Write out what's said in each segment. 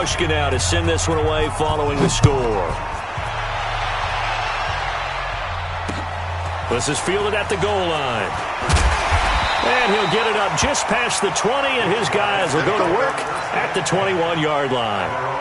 Pushkin now to send this one away following the score. This is fielded at the goal line. And he'll get it up just past the 20, and his guys will go to work at the 21-yard line.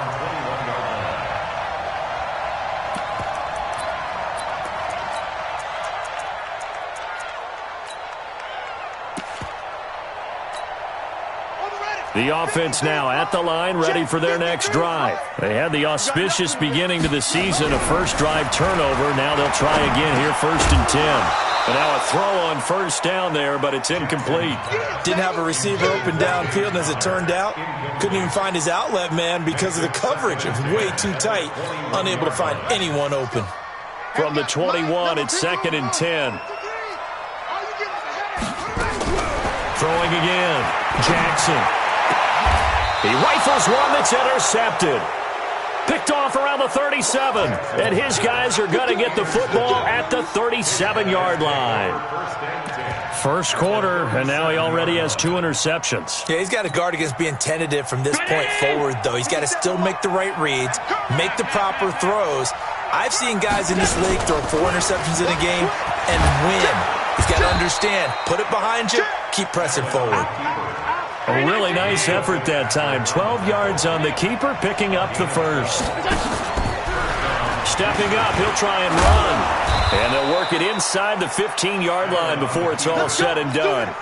The offense now at the line, ready for their next drive. They had the auspicious beginning to the season, a first drive turnover. Now they'll try again here, 1st and 10. And now a throw on first down there, but it's incomplete. Didn't have a receiver open downfield, and as it turned out, couldn't even find his outlet man because of the coverage. It was way too tight, unable to find anyone open. From the 21, it's 2nd and 10. Throwing again, Jackson. He rifles one that's intercepted. Picked off around the 37. And his guys are going to get the football at the 37-yard line. First quarter, and now he already has 2 interceptions. Yeah, he's got to guard against being tentative from this point forward, though. He's got to still make the right reads, make the proper throws. I've seen guys in this league throw 4 interceptions in a game and win. He's got to understand, put it behind you, keep pressing forward. A really nice effort that time. 12 yards on the keeper, picking up the first. Stepping up, he'll try and run. And they'll work it inside the 15-yard line before it's all said and done.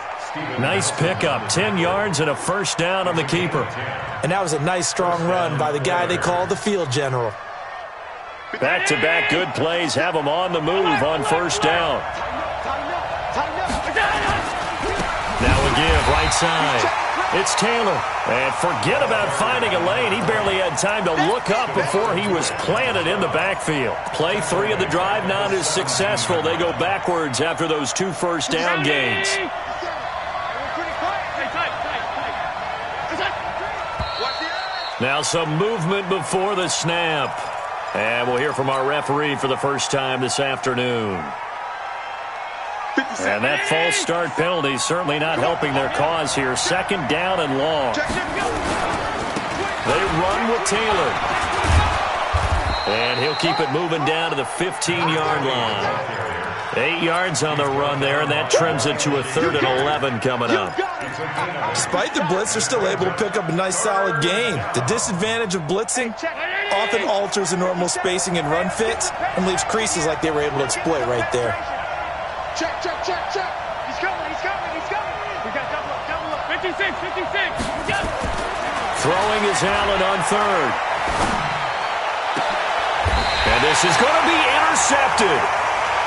Nice pickup, 10 yards and a first down on the keeper. And that was a nice, strong run by the guy they call the field general. Back-to-back good plays have them on the move on first down. Now a give, right side. It's Taylor. And forget about finding a lane. He barely had time to look up before he was planted in the backfield. Play 3 of the drive not as successful. They go backwards after those 2 first down gains. Now some movement before the snap. And we'll hear from our referee for the first time this afternoon. And that false start penalty certainly not helping their cause here. 2nd down and long. They run with Taylor. And he'll keep it moving down to the 15-yard line. 8 yards on the run there, and that trims it to a 3rd and 11 coming up. Despite the blitz, they're still able to pick up a nice, solid gain. The disadvantage of blitzing often alters the normal spacing and run fits and leaves creases like they were able to exploit right there. Check. He's coming. We got double up. 56. Throwing is Allen on 3rd. And this is going to be intercepted.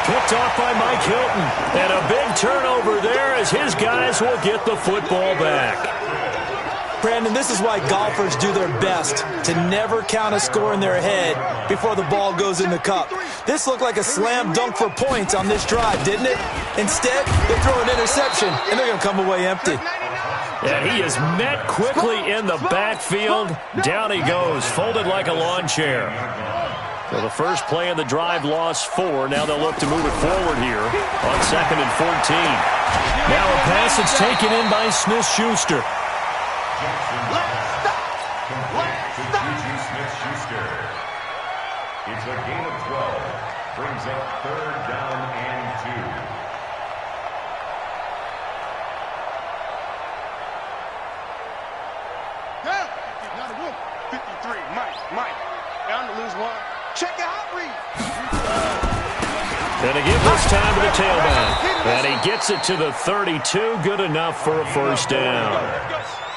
Picked off by Mike Hilton. And a big turnover there as his guys will get the football back. Brandon, this is why golfers do their best to never count a score in their head before the ball goes in the cup. This looked like a slam dunk for points on this drive, didn't it? Instead, they throw an interception, and they're going to come away empty. And he is met quickly in the backfield. Down he goes, folded like a lawn chair. So the first play of the drive lost 4. Now they'll look to move it forward here on 2nd and 14. Now a pass that's taken in by Smith-Schuster. It's a gain of 12. Brings up 3rd down and 2. Yeah. 53. Mike. Down to lose 1. Check the hot read. And to give this time to the tailback. And he gets it to the 32. Good enough for a first down.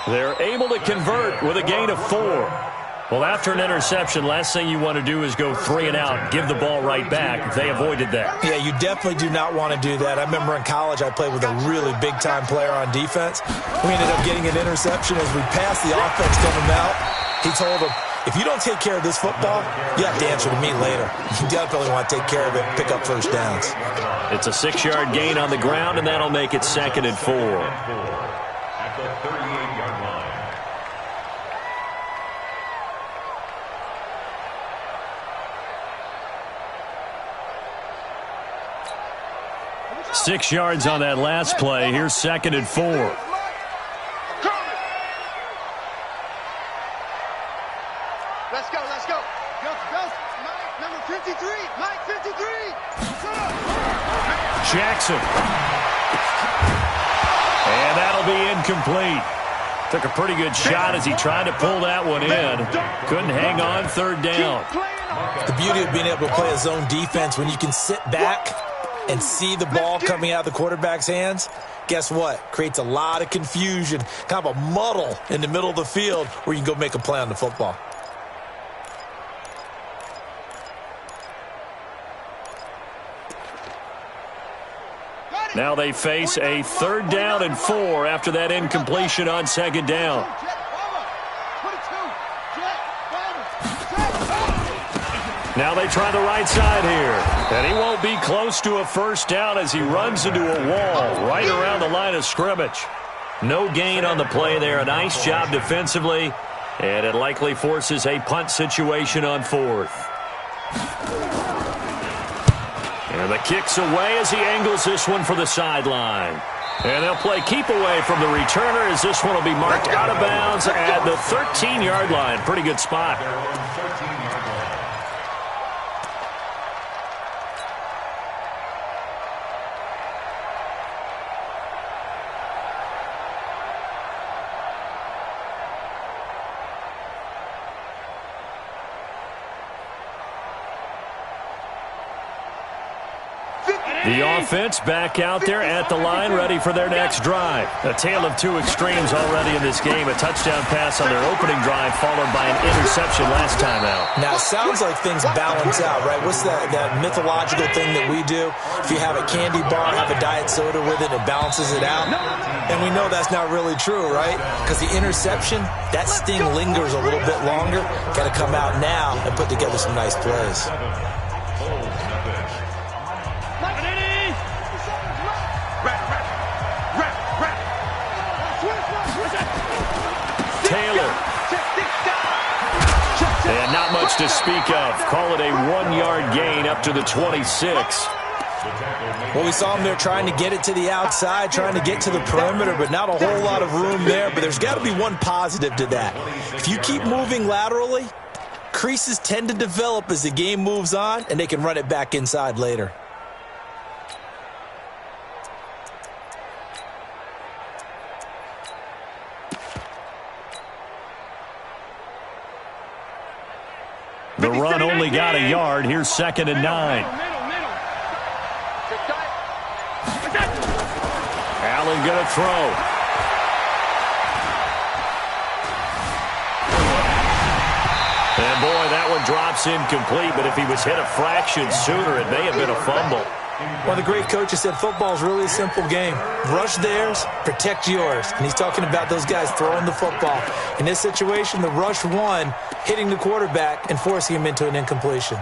They're able to convert with a gain of 4. Well, after an interception, last thing you want to do is go 3 and out, give the ball right back. They avoided that. Yeah, you definitely do not want to do that. I remember in college I played with a really big-time player on defense. We ended up getting an interception as we passed the offense coming out. He told him, if you don't take care of this football, you have to answer to me later. You definitely want to take care of it and pick up first downs. It's a 6-yard gain on the ground, and that'll make it 2nd and 4. At the 38-yard line. 6 yards on that last play. Here's 2nd and 4. Let's go, let's go. Go. Mike, number 53. Mike, 53. Jackson. And that'll be incomplete. Took a pretty good shot as he tried to pull that one in. Couldn't hang on, third down. The beauty of being able to play a zone defense when you can sit back and see the ball coming out of the quarterback's hands, guess what? Creates a lot of confusion, kind of a muddle in the middle of the field where you can go make a play on the football. Now they face a 3rd down and 4 after that incompletion on 2nd down. Now they try the right side here. And he won't be close to a 1st down as he runs into a wall right around the line of scrimmage. No gain on the play there. A nice job defensively. And it likely forces a punt situation on 4th. And the kick's away as he angles this one for the sideline. And they'll play keep away from the returner as this one will be marked out of bounds at the 13-yard line. Pretty good spot. The offense back out there at the line, ready for their next drive. A tale of two extremes already in this game. A touchdown pass on their opening drive, followed by an interception last time out. Now, it sounds like things balance out, right? What's that mythological thing that we do? If you have a candy bar, have a diet soda with it, it balances it out. And we know that's not really true, right? Because the interception, that sting lingers a little bit longer. Got to come out now and put together some nice plays. Taylor. And not much to speak of. Call it a 1-yard gain up to the 26. Well, we saw him there trying to get it to the outside, trying to get to the perimeter, but not a whole lot of room there. But there's got to be one positive to that. If you keep moving laterally, creases tend to develop as the game moves on, and they can run it back inside later. The run only got a yard. Here's 2nd and 9. Allen going to throw. And boy, that one drops incomplete, but if he was hit a fraction sooner, it may have been a fumble. One of the great coaches said football is really a simple game. Rush theirs, protect yours. And he's talking about those guys throwing the football. In this situation, the rush won, hitting the quarterback and forcing him into an incompletion.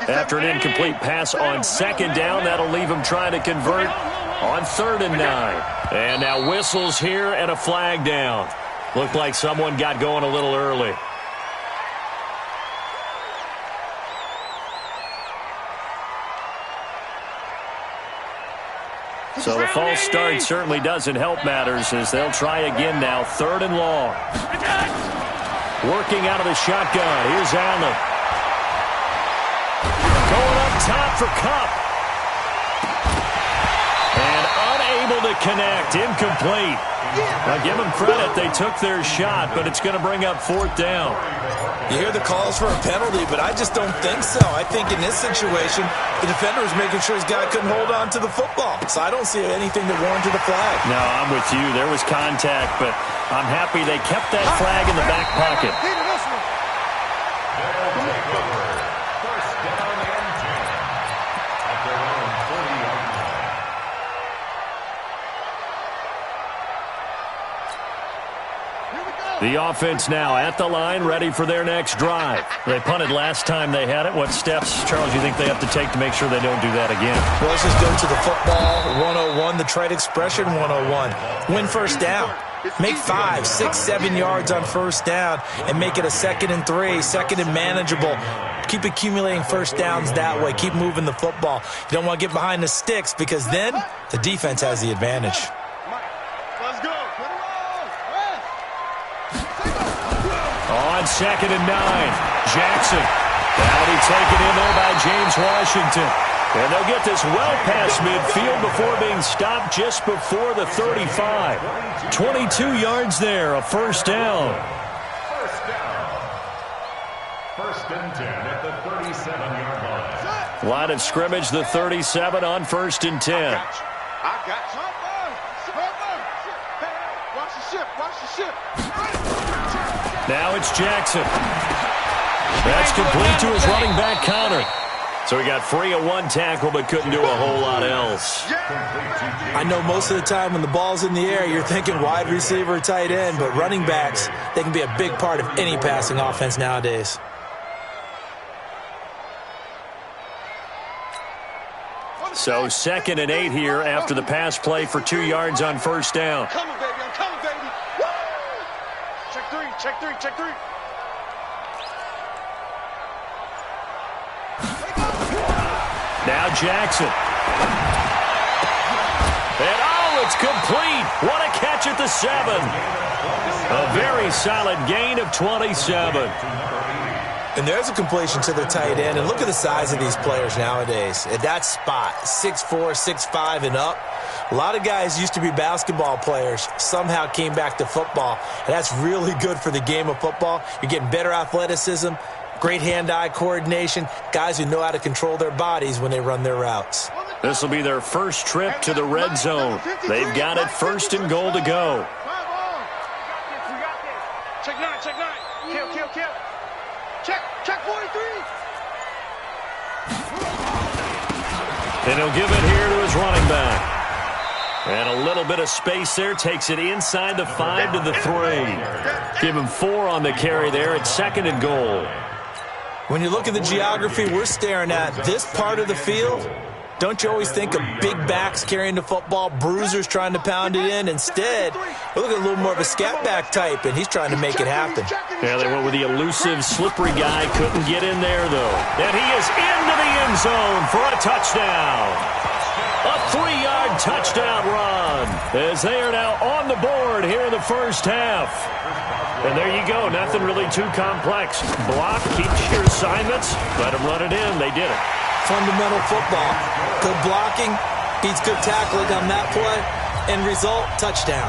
After an incomplete pass on 2nd down, that'll leave him trying to convert on 3rd and 9. And now whistles here and a flag down. Looked like someone got going a little early. So the false start certainly doesn't help matters as they'll try again now. 3rd and long. Working out of the shotgun. Here's Allen. Going up top for Kupp. And unable to connect. Incomplete. Now give them credit. They took their shot, but it's going to bring up 4th down. You hear the calls for a penalty, but I just don't think so. I think in this situation, the defender was making sure his guy couldn't hold on to the football. So I don't see anything that warranted a flag. No, I'm with you. There was contact, but I'm happy they kept that flag in the back pocket. The offense now at the line, ready for their next drive. They punted last time they had it. What steps, Charles, you think they have to take to make sure they don't do that again? Well, let's just go to the football 101, the trade expression 101. Win 1st down. Make 5, 6, 7 yards on 1st down and make it a 2nd and 3, 2nd and manageable. Keep accumulating 1st downs that way. Keep moving the football. You don't want to get behind the sticks because then the defense has the advantage. on 2nd and 9. Jackson. That'll be taken in there by James Washington. And they'll get this well past midfield before being stopped just before the 35. 22 yards there, a first down. First and 10 at the 37-yard line. Line of scrimmage, the 37 on 1st and 10. I got you. Watch the ship. Watch the ship. Now it's Jackson. That's complete to his running back, Connor. So he got free of one tackle but couldn't do a whole lot else. I know most of the time when the ball's in the air, you're thinking wide receiver, tight end, but running backs, they can be a big part of any passing offense nowadays. So 2nd and 8 here after the pass play for 2 yards on first down. I'm coming, baby. I'm coming, baby. Woo! Check three. Check three. Check three. Now Jackson. And it's complete. What a catch at the 7. A very solid gain of 27. And there's a completion to the tight end. And look at the size of these players nowadays. At that spot, 6'4", 6'5", and up. A lot of guys used to be basketball players, somehow came back to football. And that's really good for the game of football. You're getting better athleticism, great hand-eye coordination, guys who know how to control their bodies when they run their routes. This will be their first trip to the red zone. They've got it 1st and goal to go. Check 9. Check 9. Kill. Check 43. And he'll give it here to his running back. And a little bit of space there. Takes it inside the 5 to the 3. Give him 4 on the carry there at 2nd and goal. When you look at the geography we're staring at, this part of the field, don't you always think of big backs carrying the football, bruisers trying to pound it in? Instead, we're looking at a little more of a scat back type, and he's trying to make it happen. Yeah, they went with the elusive, slippery guy. Couldn't get in there, though. And he is into the end zone for a touchdown. A 3-yard touchdown run as they are now on the board here in the first half. And there you go. Nothing really too complex. Block, keep your assignments, let them run it in. They did it. Fundamental football. Good blocking, beats good tackling on that play, and result, touchdown.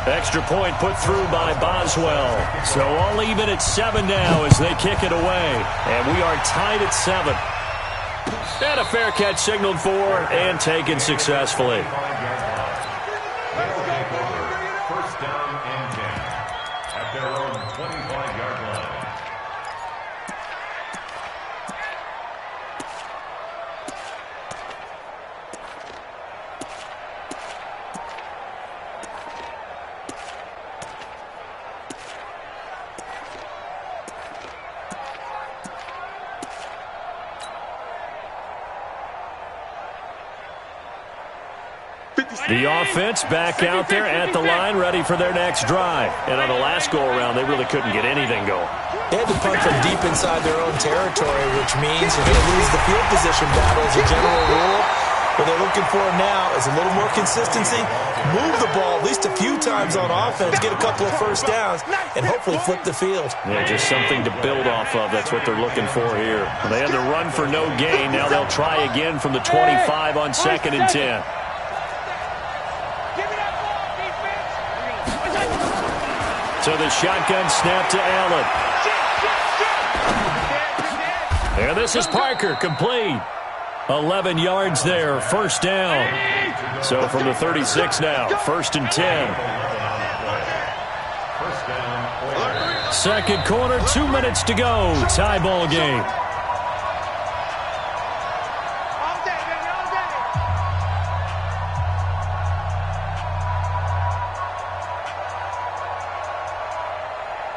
Extra point put through by Boswell. So all even at 7 now as they kick it away. And we are tied at 7. And a fair catch signaled for and taken successfully. First down and 10 at their own 25-yard line. The offense back out there at the line, ready for their next drive. And on the last go-around, they really couldn't get anything going. They had to punt from deep inside their own territory, which means you're going to lose the field position battle as a general rule. What they're looking for now is a little more consistency, move the ball at least a few times on offense, get a couple of first downs, and hopefully flip the field. Yeah, just something to build off of. That's what they're looking for here. They had to run for no gain. Now they'll try again from the 25 on 2nd and 10. So the shotgun snap to Allen. And this is Parker, complete. 11 yards there, first down. So from the 36 now, 1st and 10. Second quarter, 2 minutes to go. Tie ball game.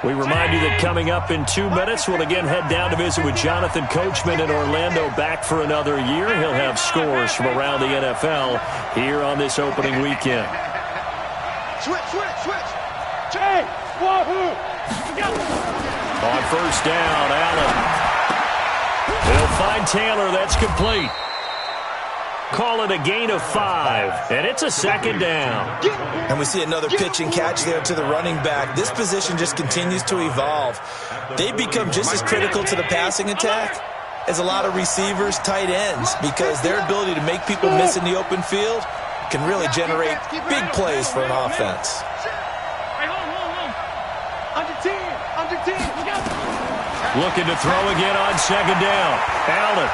We remind you that coming up in 2 minutes, we'll again head down to visit with Jonathan Coachman in Orlando, back for another year. He'll have scores from around the NFL here on this opening weekend. Switch. Jay, wahoo! On first down, Allen. He'll find Taylor. That's complete. Call it a gain of 5, and it's a second down. And we see another pitch and catch there to the running back. This position just continues to evolve. They become just as critical to the passing attack as a lot of receivers, tight ends, because their ability to make people miss in the open field can really generate big plays for an offense. Looking to throw again on second down. Allen.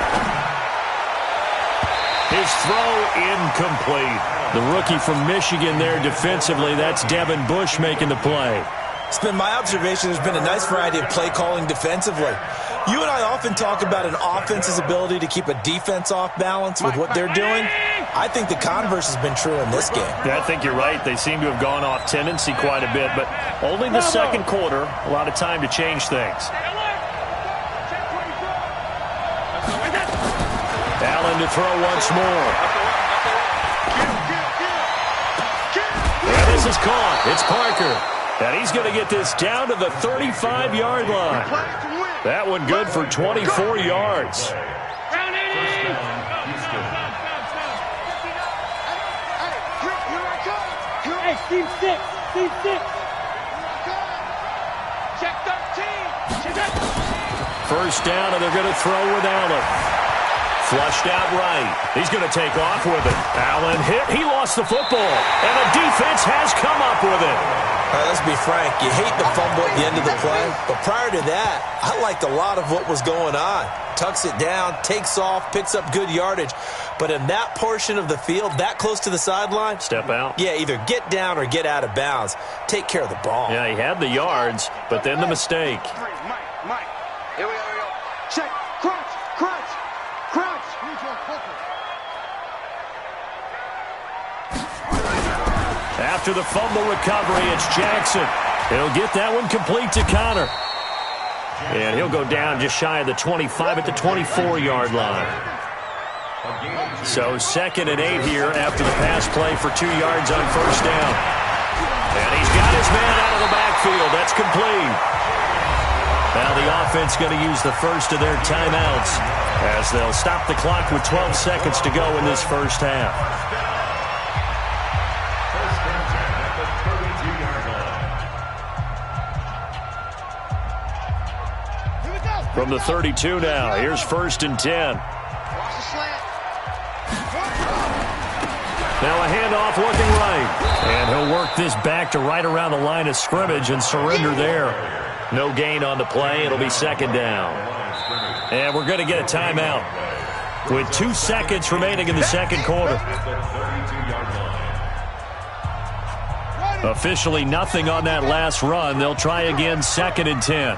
His throw incomplete. The rookie from Michigan there defensively. That's Devin Bush making the play. It's been my observation there's been a nice variety of play calling defensively. You and I often talk about an offense's ability to keep a defense off balance with what they're doing. I think the converse has been true in this game. Yeah, I think you're right. They seem to have gone off tendency quite a bit, but only the second quarter. A lot of time to change things. Allen to throw once more. And this is caught. It's Parker. And he's going to get this down to the 35-yard line. That one good for 24 yards. Hey, Steve 6. Steve 6. Check 13. First down, and they're going to throw with Allen. Flushed out right. He's going to take off with it. Allen hit. He lost the football. And the defense has come up with it. All right, let's be frank. You hate the fumble at the end of the play. But prior to that, I liked a lot of what was going on. Tucks it down, takes off, picks up good yardage. But in that portion of the field, that close to the sideline. Step out. Yeah, either get down or get out of bounds. Take care of the ball. Yeah, he had the yards, but then the mistake. Mike. Here we go. Check. Crunch. After the fumble recovery, it's Jackson. He'll get that one complete to Connor. And he'll go down just shy of the 25 at the 24-yard line. So 2nd and 8 here after the pass play for 2 yards on first down. And he's got his man out of the backfield. That's complete. Now the offense going to use the first of their timeouts as they'll stop the clock with 12 seconds to go in this first half. From the 32 now, here's 1st and 10. Now a handoff looking right. And he'll work this back to right around the line of scrimmage and surrender there. No gain on the play. It'll be 2nd down. And we're going to get a timeout with 2 seconds remaining in the second quarter. Officially nothing on that last run. They'll try again 2nd and 10.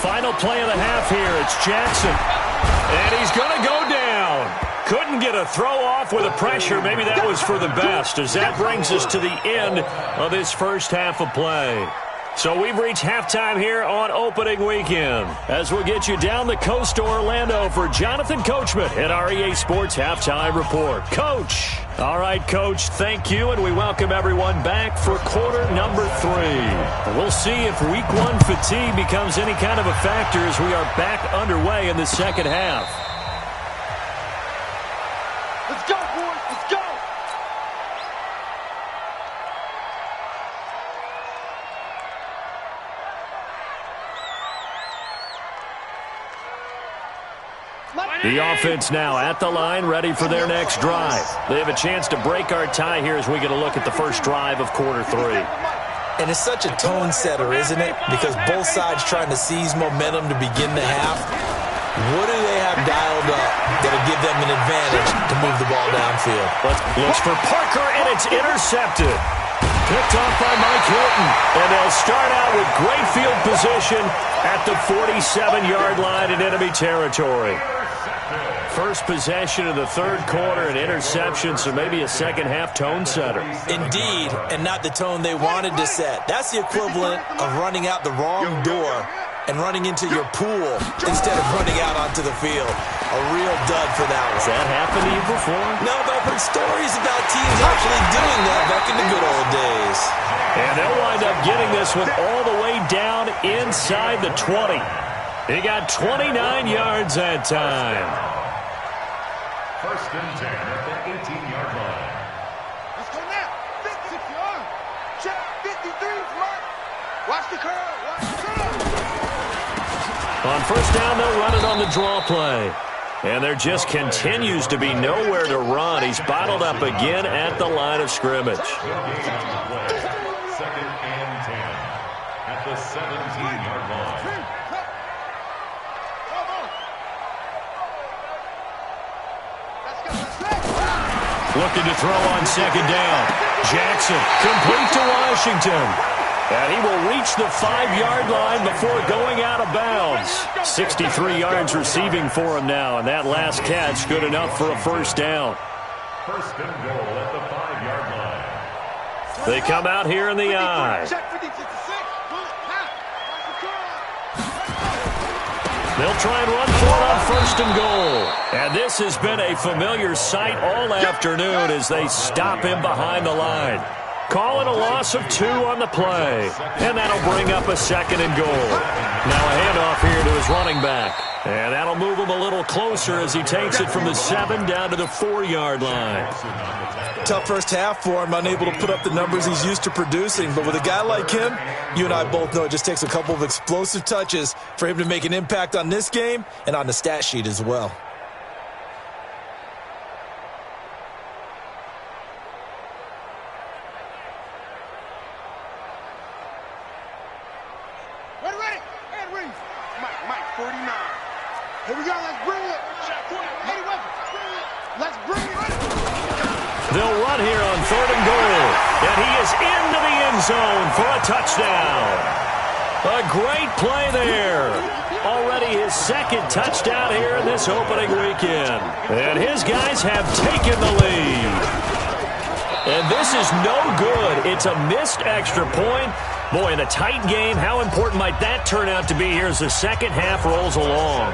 Final play of the half here. It's Jackson. And he's going to go down. Couldn't get a throw off with the pressure. Maybe that was for the best, as that brings us to the end of this first half of play. So we've reached halftime here on opening weekend, as we'll get you down the coast to Orlando for Jonathan Coachman at our EA Sports Halftime Report. Coach. All right, Coach, thank you, and we welcome everyone back for quarter number 3. We'll see if week 1 fatigue becomes any kind of a factor as we are back underway in the second half. Let's go, boys. Let's go. The offense now at the line, ready for their next drive. They have a chance to break our tie here as we get a look at the first drive of quarter 3. And it's such a tone setter, isn't it? Because both sides trying to seize momentum to begin the half. What do they have dialed up that'll give them an advantage to move the ball downfield? Looks for Parker, and it's intercepted. Picked off by Mike Hilton. And they'll start out with great field position at the 47-yard line in enemy territory. First possession of the third quarter, an interception, so maybe a second-half tone setter. Indeed, and not the tone they wanted to set. That's the equivalent of running out the wrong door and running into your pool instead of running out onto the field. A real dud for that one. Has that happened to you before? No, but I've heard stories about teams actually doing that back in the good old days. And they'll wind up getting this one all the way down inside the 20. He got 29 yards that time. First and 10 at the 18-yard line. Let's go now. 56 yards. Check 53's mark. Watch the curl. Watch the curl. On first down, they'll run it on the draw play. And there just continues to be nowhere to run. He's bottled up again at the line of scrimmage. Second and 10 at the 17-yard line. Looking to throw on second down. Jackson complete to Washington. And he will reach the 5-yard line before going out of bounds. 63 yards receiving for him now, and that last catch good enough for a first down. First and goal at the 5-yard line. They come out here in the I. They'll try and run for it on first and goal. And this has been a familiar sight all afternoon as they stop him behind the line. Call it a loss of 2 on the play. And that'll bring up a second and goal. Now a handoff here to his running back. And that'll move him a little closer as he takes it from the 7 down to the 4-yard line. Tough first half for him, unable to put up the numbers he's used to producing. But with a guy like him, you and I both know it just takes a couple of explosive touches for him to make an impact on this game and on the stat sheet as well. Mike, 49. Here we go, let's bring it. Lady weapon, let's bring it. They'll run here on third and goal. And he is into the end zone for a touchdown. A great play there. Already his second touchdown here in this opening weekend. And his guys have taken the lead. And this is no good. It's a missed extra point. Boy, in a tight game, how important might that turn out to be here as the second half rolls along?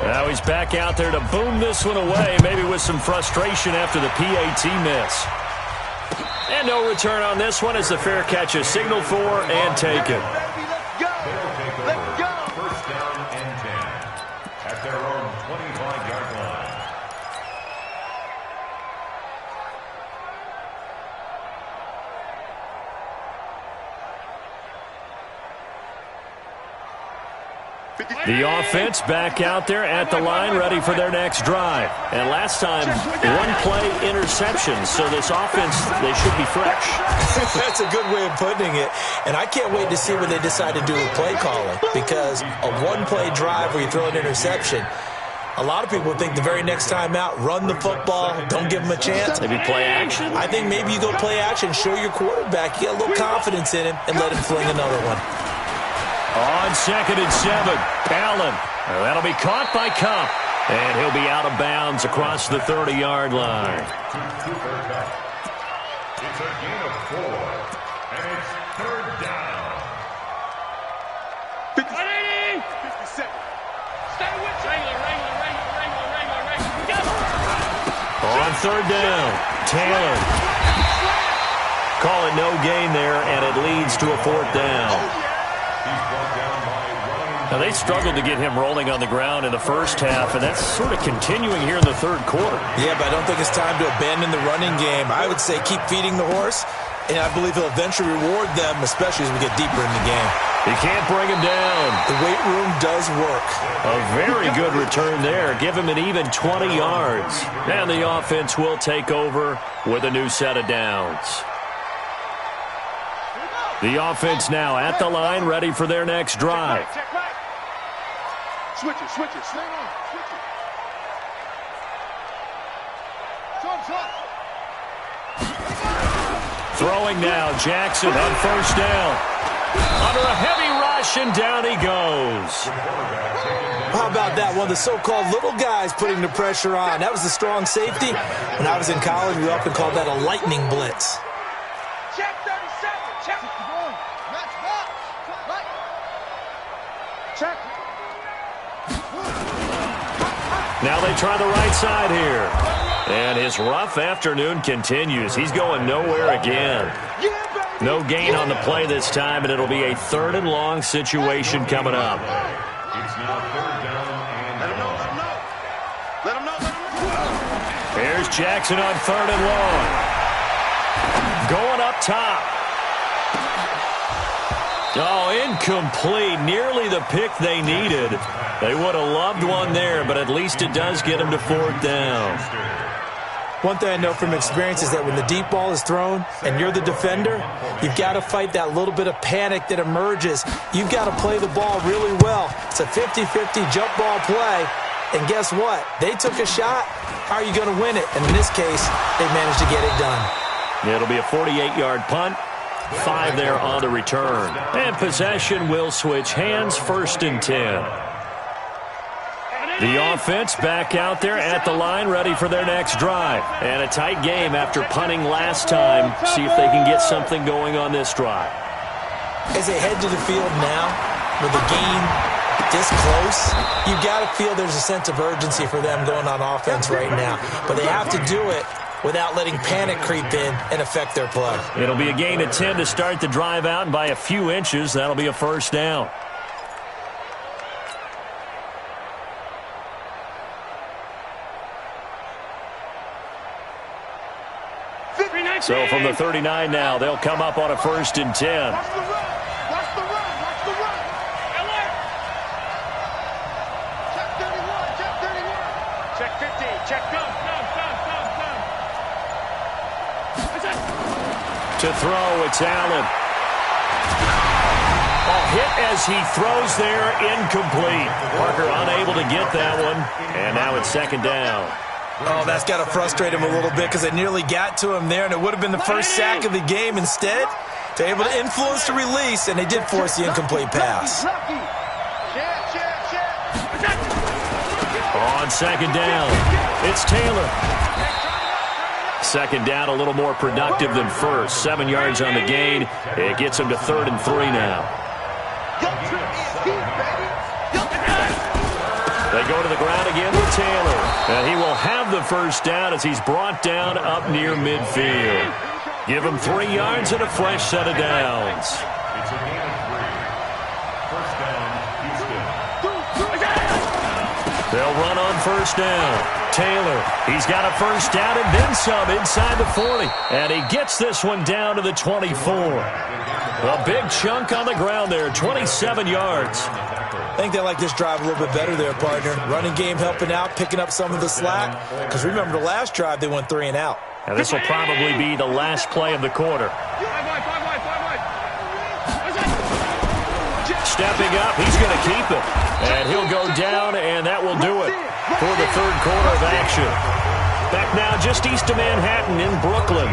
Now he's back out there to boom this one away, maybe with some frustration after the PAT miss. And no return on this one as the fair catch is signaled for and taken. First down and 10 at their own 25-yard line. The offense back out there at the line, ready for their next drive. And last time, one-play interception, so this offense, they should be fresh. That's a good way of putting it. And I can't wait to see what they decide to do with play calling, because a one-play drive where you throw an interception, a lot of people think the very next time out, run the football, don't give them a chance. Maybe play action? I think maybe you go play action, show your quarterback, you get a little confidence in him, and let him fling another one. On second and 7, Allen. That'll be caught by Cup. And he'll be out of bounds across the 30-yard line. It's a gain of 4, and it's third down. 57. Stay with Wrangler. On third down, Taylor. Call it no gain there, and it leads to a fourth down. Now, they struggled to get him rolling on the ground in the first half, and that's sort of continuing here in the third quarter. Yeah, but I don't think it's time to abandon the running game. I would say keep feeding the horse, and I believe he'll eventually reward them, especially as we get deeper in the game. He can't bring him down. The weight room does work. A very good return there. Give him an even 20 yards. And the offense will take over with a new set of downs. The offense now at the line, ready for their next drive. Switch it. Switch it. Throwing now, Jackson on first down. Under a heavy rush, and down he goes. How about that? One of the so-called little guys putting the pressure on. That was the strong safety. When I was in college, we often called that a lightning blitz. Check 37. Check. Match box. Check. Now they They try the right side here. And his rough afternoon continues. He's going nowhere again. No gain on the play this time, and it'll be a 3rd and long situation coming up. It's now 3rd down and Let him know, let him know. Let him know, let him know. Here's Jackson on 3rd and long. Going up top. Oh, incomplete. Nearly the pick they needed. They would have loved one there, but at least it does get them to 4th down. One thing I know from experience is that when the deep ball is thrown and you're the defender, you've got to fight that little bit of panic that emerges. You've got to play the ball really well. It's a 50-50 jump ball play. And guess what? They took a shot. How are you going to win it? And in this case, they managed to get it done. It'll be a 48-yard punt. 5 there on the return. And possession will switch hands, 1st and 10. The offense back out there at the line, ready for their next drive. And a tight game after punting last time. See if they can get something going on this drive. As they head to the field now, with the game this close, you've got to feel there's a sense of urgency for them going on offense right now. But they have to do it without letting panic creep in and affect their play. It'll be a gain of 10 to start the drive out, and by a few inches, that'll be a 1st down. So from the 39 now, they'll come up on a 1st and 10. Watch the run. Watch the run. Watch the run. Check 31. Check 31. Check 50. Check gun. To throw, it's Allen. Hit as he throws there, incomplete. Parker unable to get that one, and now it's 2nd down. Oh, that's got to frustrate him a little bit because they nearly got to him there, and it would have been the first sack of the game. Instead, they're able to influence the release, and they did force the incomplete pass. On 2nd down, it's Taylor. 2nd down, a little more productive than 1st. 7 yards on the gain. It gets him to 3rd and 3 now. They go to the ground again with Taylor. And he will have the 1st down as he's brought down up near midfield. Give him 3 yards and a fresh set of downs. it's a gain of 3. 1st down, Houston. They'll run on 1st down. Taylor, he's got a 1st down and then some inside the 40. And he gets this one down to the 24. A big chunk on the ground there, 27 yards. I think they like this drive a little bit better there, partner. Running game helping out, picking up some of the slack. Because remember, the last drive, they went 3 and out. And this will probably be the last play of the quarter. Stepping up, he's going to keep it. And he'll go down, and that will do it for the 3rd quarter of action. Back now just east of Manhattan in Brooklyn.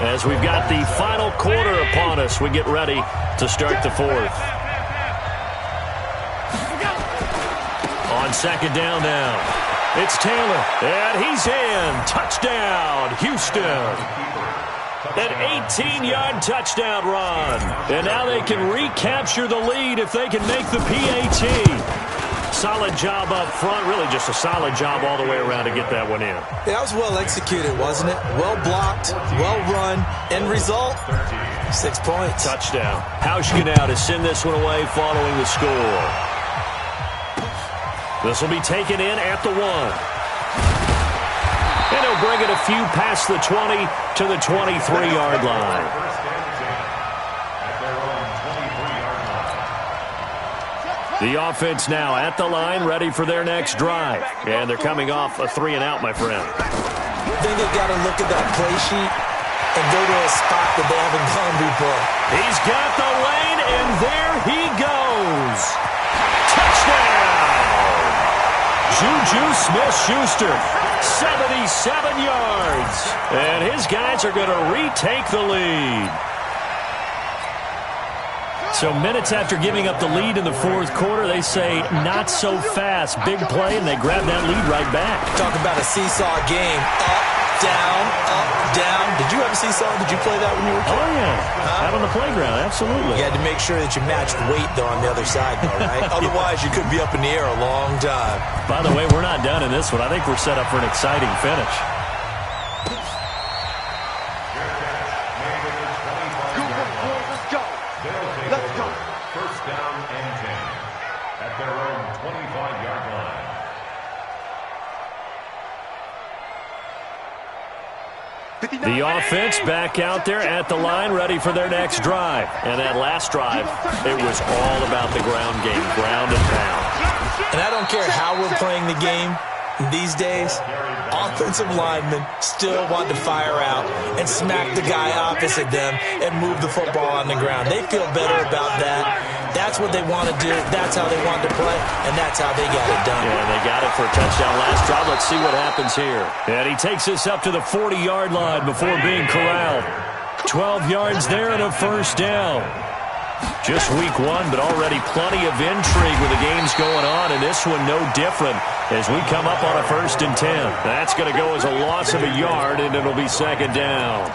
As we've got the final quarter upon us, we get ready to start the 4th. On 2nd down now, it's Taylor, and he's in. Touchdown, Houston. An 18-yard touchdown run. And now they can recapture the lead if they can make the PAT. Solid job up front, really just a solid job all the way around to get that one in. Yeah, that was well executed, wasn't it? Well blocked, well run. End result, 6 points. Touchdown. Hauschka now to send this one away following the score. This will be taken in at the 1. And he'll bring it a few past the 20 to the 23-yard line. The offense now at the line, ready for their next drive. And they're coming off a 3 and out, my friend. I think they've got to look at that play sheet and go to a spot that they haven't gone before. He's got the lane, and there he goes. Touchdown! Juju Smith-Schuster, 77 yards. And his guys are going to retake the lead. So minutes after giving up the lead in the fourth quarter, they say not so fast. Big play, and they grab that lead right back. Talk about a seesaw game. Up, down. Did you have a seesaw? Did you play that when you were a kid? Oh, yeah. Out on the playground, absolutely. You had to make sure that you matched weight, though, on the other side, though, right? Otherwise, you could be up in the air a long time. By the way, we're not done in this one. I think we're set up for an exciting finish. Let's go. First down and 10 at their own 25-yard line. The offense back out there at the line, ready for their next drive. And that last drive, it was all about the ground game, ground and pound. And I don't care how we're playing the game these days, offensive linemen still want to fire out and smack the guy opposite them and move the football on the ground. They feel better about that. That's what they want to do. That's how they want to play, and that's how they got it done. Yeah, they got it for a touchdown last drive. Let's see what happens here. And he takes us up to the 40-yard line before being corralled. 12 yards there and a first down. Just week one, but already plenty of intrigue with the games going on, and this one no different as we come up on a 1st and 10. That's going to go as a loss of a yard, and it'll be second down.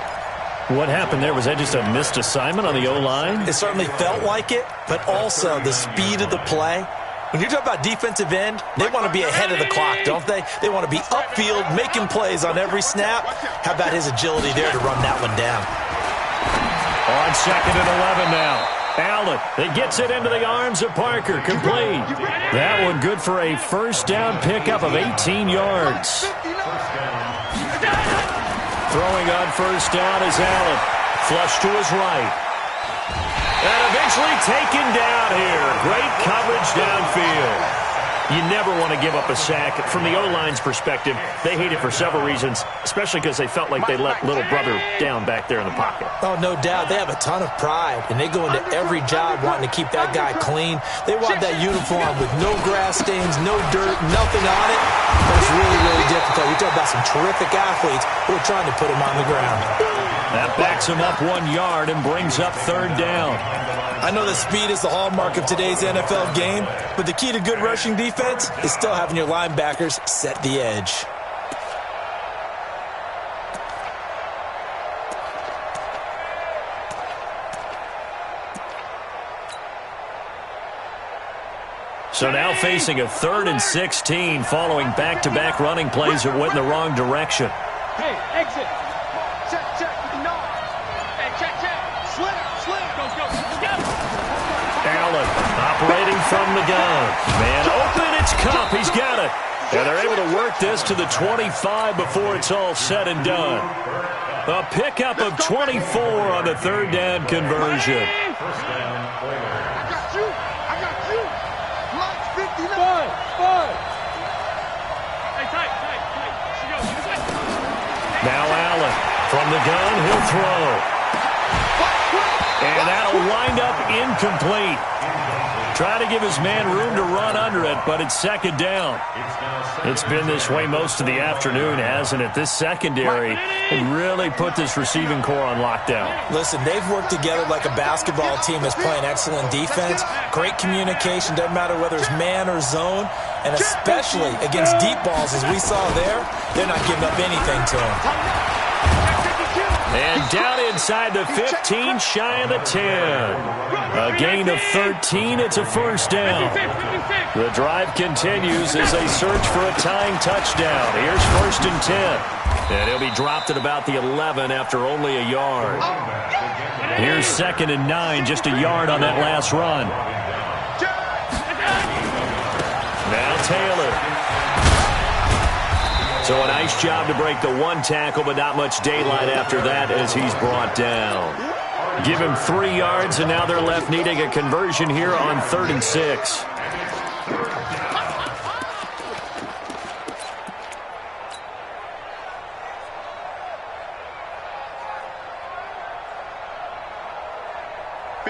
What happened there? Was that just a missed assignment on the O-line? It certainly felt like it, but also the speed of the play. When you're talking about defensive end, they want to be ahead of the clock, don't they? They want to be upfield, making plays on every snap. How about his agility there to run that one down? On 2nd and 11 now. Allen, it gets it into the arms of Parker, complete. That one good for a first down pickup of 18 yards. Throwing on first down is Allen. Flush to his right. And eventually taken down here. Great coverage downfield. You never want to give up a sack. From the O-line's perspective, they hate it for several reasons, especially because they felt like they let little brother down back there in the pocket. Oh, no doubt. They have a ton of pride, and they go into every job wanting to keep that guy clean. They want that uniform with no grass stains, no dirt, nothing on it. But it's really, really difficult. You talk about some terrific athletes who are trying to put him on the ground. That backs him up 1 yard and brings up third down. I know that speed is the hallmark of today's NFL game, but the key to good rushing defense is still having your linebackers set the edge. So now facing a 3rd and 16 following back-to-back running plays that went in the wrong direction. Hey, exit. Check. No. Hey, check. Slip. Go. Allen operating from the gun. Man open, it's Cup. He's got it. And they're able to work this to the 25 before it's all said and done. A pickup of 24 on the 3rd down conversion. I got you. Lights 59. Fine. Hey, tight. Now Allen from the gun, he'll throw. And that'll wind up incomplete. Trying to give his man room to run under it, but it's second down. It's been this way most of the afternoon, hasn't it? This secondary really put this receiving core on lockdown. Listen, they've worked together like a basketball team that's playing excellent defense. Great communication, doesn't matter whether it's man or zone. And especially against deep balls, as we saw there, they're not giving up anything to them. And down inside the 15, shy of the 10. A gain of 13, it's a first down. The drive continues as they search for a tying touchdown. Here's 1st and 10. And he'll be dropped at about the 11 after only a yard. Here's 2nd and 9, just a yard on that last run. Now Taylor. So a nice job to break the one tackle, but not much daylight after that as he's brought down. Give him 3 yards, and now they're left needing a conversion here on 3rd and 6.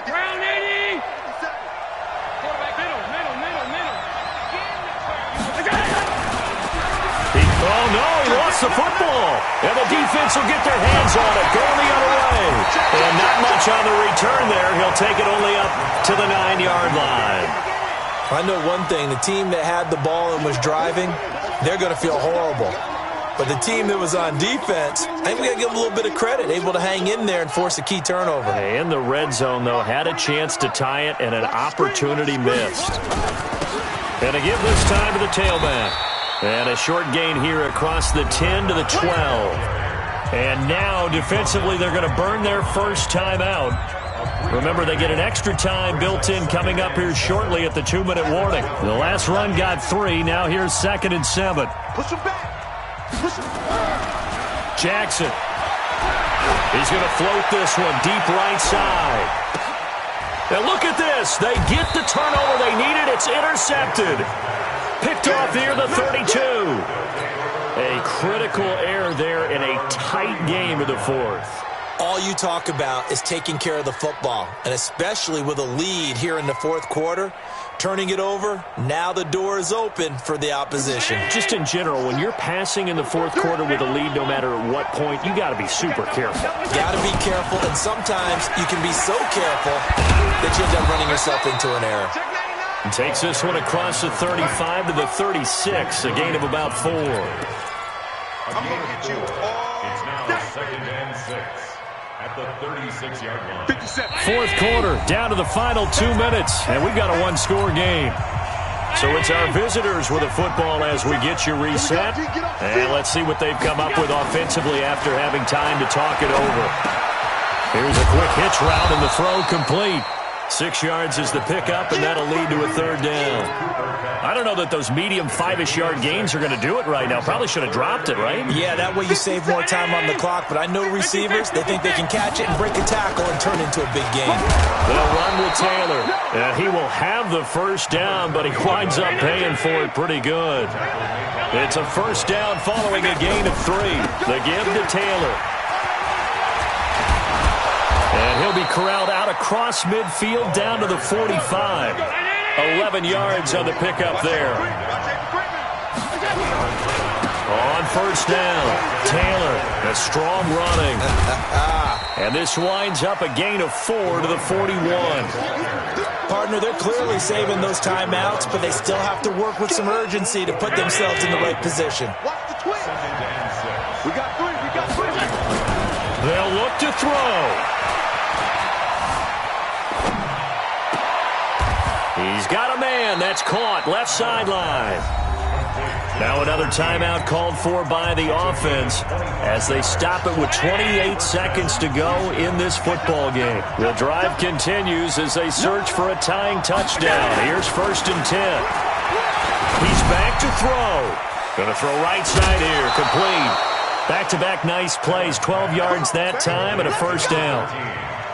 Round 80. Quarterback, middle. Oh, no, he lost gets the football, and the defense will get their hands on it, going the other way. And not much on the return there. He'll take it only up to the 9-yard line. I know one thing. The team that had the ball and was driving, they're going to feel horrible. But the team that was on defense, I think we got to give them a little bit of credit, able to hang in there and force a key turnover. In the red zone, though, had a chance to tie it, and an opportunity missed. And a give this time to the tailback. And a short gain here across the 10 to the 12. And now, defensively, they're going to burn their first time out. Remember, they get an extra time built in coming up here shortly at the 2-minute warning. The last run got 3. Now here's 2nd and 7. Push him back. Jackson. He's going to float this one deep right side. Now look at this. They get the turnover they needed. It's intercepted. Picked off near the 32. A critical error there in a tight game of the 4th. All you talk about is taking care of the football, and especially with a lead here in the 4th quarter, turning it over, now the door is open for the opposition. Just in general, when you're passing in the 4th quarter with a lead, no matter what point, you got to be super careful. Got to be careful, and sometimes you can be so careful that you end up running yourself into an error. And takes this one across the 35 to the 36, a gain of about 4. I'm going to get you all It's now 2nd and 6 at the 36-yard line. 57. 4th quarter, down to the final 2 minutes, and we've got a one-score game. So it's our visitors with a football as we get you reset. And let's see what they've come up with offensively after having time to talk it over. Here's a quick hitch route, and the throw complete. 6 yards is the pickup, and that'll lead to a 3rd down. I don't know that those medium 5-ish yard gains are going to do it right now. Probably should have dropped it, right? Yeah, that way you save more time on the clock. But I know receivers, they think they can catch it and break a tackle and turn into a big game. They'll run with Taylor. And he will have the first down, but he winds up paying for it pretty good. It's a first down following a gain of 3. The give to Taylor. And he'll be corralled out across midfield down to the 45. 11 yards on the pickup there. On first down, Taylor, a strong running. And this winds up a gain of 4 to the 41. Partner, they're clearly saving those timeouts, but they still have to work with some urgency to put themselves in the right position. Watch the twist. We got 3. We got 3. They'll look to throw. He's got a man. That's caught. Left sideline. Now another timeout called for by the offense as they stop it with 28 seconds to go in this football game. The drive continues as they search for a tying touchdown. Here's 1st and 10. He's back to throw. Going to throw right side here. Complete. Back-to-back nice plays. 12 yards that time and a first down.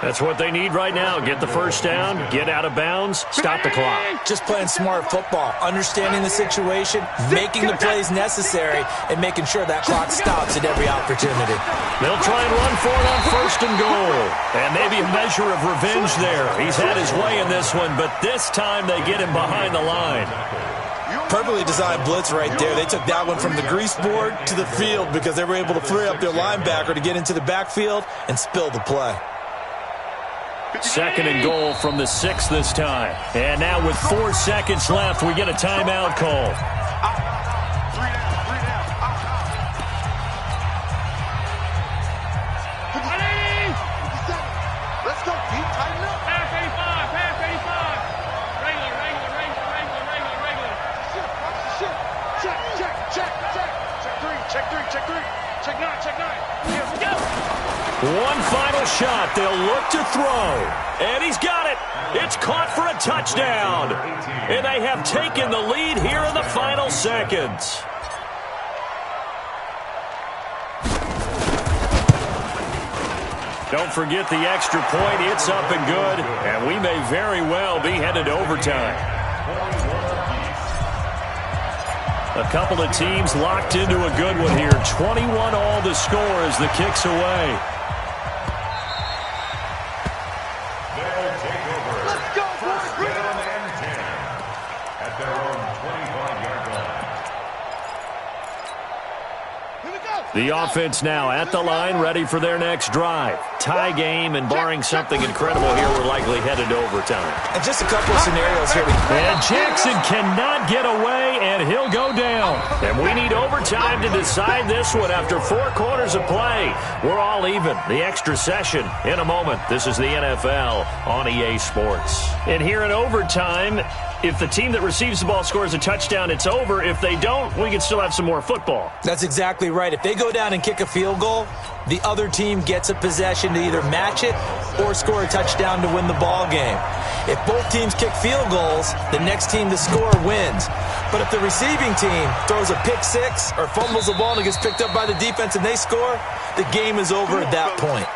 That's what they need right now. Get the first down, get out of bounds, stop the clock. Just playing smart football, understanding the situation, making the plays necessary, and making sure that clock stops at every opportunity. They'll try and run for it on 1st and goal. And maybe a measure of revenge there. He's had his way in this one, but this time they get him behind the line. Perfectly designed blitz right there. They took that one from the grease board to the field because they were able to free up their linebacker to get into the backfield and spill the play. 2nd and goal from the 6 this time. And now with 4 seconds left, we get a timeout call. 3 down. Let's go, deep. Tighten up. Pass 85. Pass 85. Regular. Check 3. Check 9. Here we go. One final shot. They'll look to throw. And he's got it. It's caught for a touchdown. And they have taken the lead here in the final seconds. Don't forget the extra point. It's up and good. And we may very well be headed to overtime. A couple of teams locked into a good one here. 21 all the score as the kick's away. They'll take over. Let's go, boys. First down and 10 at their own 25-yard line. Here we go. The offense now at the line, ready for their next drive. Tie game, and barring something incredible here, we're likely headed to overtime. And just a couple of scenarios here. And Jackson cannot get away, and he'll go down. And we need overtime to decide this one after 4 quarters of play. We're all even. The extra session in a moment. This is the NFL on EA Sports. And here in overtime, if the team that receives the ball scores a touchdown, it's over. If they don't, we can still have some more football. That's exactly right. If they go down and kick a field goal, the other team gets a possession to either match it or score a touchdown to win the ball game. If both teams kick field goals, the next team to score wins. But if the receiving team throws a pick six or fumbles the ball and it gets picked up by the defense and they score, the game is over at that point.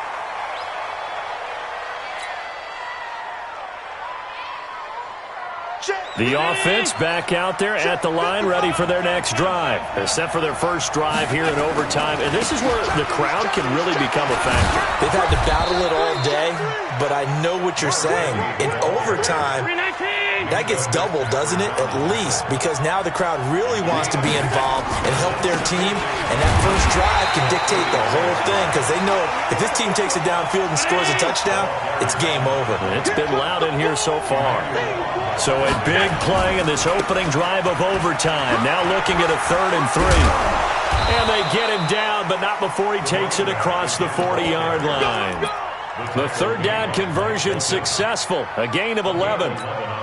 The offense back out there at the line, ready for their next drive. They're set for their first drive here in overtime, and this is where the crowd can really become a factor. They've had to battle it all day, but I know what you're saying. In overtime, that gets doubled, doesn't it? At least, because now the crowd really wants to be involved and help their team, and that first drive can dictate the whole thing because they know if this team takes it downfield and scores a touchdown, it's game over. It's been loud in here so far. So a big play in this opening drive of overtime. Now looking at a 3rd and 3. And they get him down, but not before he takes it across the 40-yard line. The 3rd down conversion successful. A gain of 11.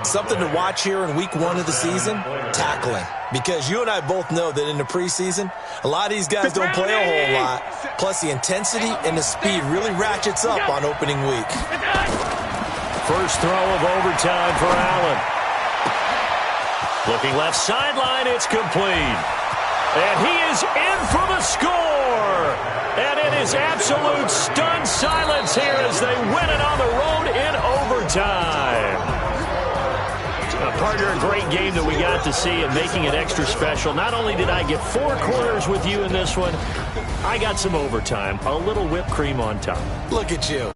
Something to watch here in week 1 of the season, tackling. Because you and I both know that in the preseason, a lot of these guys don't play a whole lot. Plus the intensity and the speed really ratchets up on opening week. First throw of overtime for Allen. Looking left sideline, it's complete. And he is in for the score. And it is absolute stunned silence here as they win it on the road in overtime. Partner, a great game that we got to see and making it extra special. Not only did I get 4 quarters with you in this one, I got some overtime, a little whipped cream on top. Look at you.